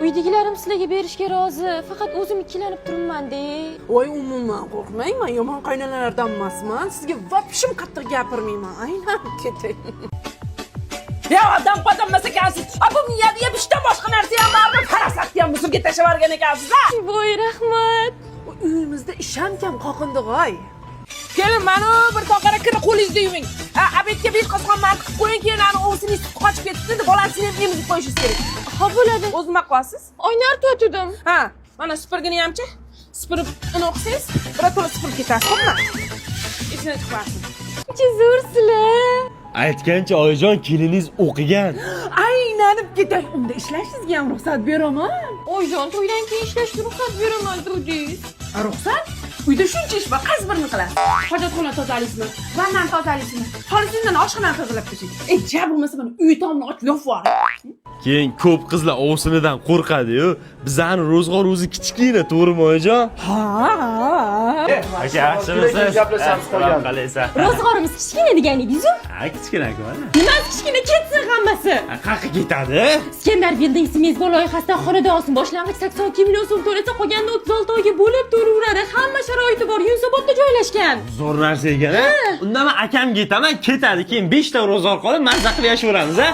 Uydagilarim sizlarga berishga rozi, faqat o'zim ikkilanib turibman-da. Voy, umuman qo'rqmang, men yomon qaynonalardan emasman. Sizga vobshim qattiq gapirmayman. Aynan ketay. Ya odam qodammas ekansiz. Bu miyada ishdan boshqa narsa ham barmi? Farasatni ham musulga tashlab yuborgan ekansiz-a? Voy, rahmat. Uyimizda ish ham kam qoqindig'oy. Keling, mana bir toqara kira qo'lingizda yuving. Abetga bir qosqon mart qilib qo'ying, keyin ani o'g'sini qochib ketdi, bolasini ham emizib qo'yishingiz kerak. Ha, bo'ladi. O'zim qilasiz? Oyna artib Ha, mana supurgini hamchi. Supurib uni o'qisangiz, birato'la supurib ketasiz, xo'pmi? Esingizdan chiqmasin. Chizorsizlar. Aytgancha oyijon keliningiz o'qigan. Aylanib ketay. Unda ishlashingizni ham ruxsat beraman. Oyjon, to'ydan keyin ishlashga ruxsat beraman dedingiz. Ruxsat? Uyda shuncha ish bor, qaysi birini qilasiz? Hojatxona tozalaysizmi? Vannani tozalaysizmi? Xolisingizdan oshxonani tozalab qo'ying. Ja, bo'lmasa mana uy tomni ochib yopib. Keyin ko'p qizlar ovsinidan qo'rqadi-yu. Bizani ro'zg'or o'zi kichkina, to'g'rimi oyijon? Ha. Aka, yaxshimisiz? Gaplashamiz qolgan. Qalaysan? Ro'zg'orimiz kichkina deganingiz-ku. Ha, kichkina-ku mana. Nima kichkina ketsin hammasi. Qayerga ketadi? Skandar Buildings mezbon loyihasidan xonadonsin boshlang'ich 82 million so'm to'lasa, qolganini 36 oyga bo'lib to'laveradi. Hamma sharoiti bor, Yunusobodda joylashgan. Zo'r narsa ekan-a? Unda men akamga aytaman, ketadi, keyin 5 ta ro'zg'or qolib mazza qilib yashayveramiz-a?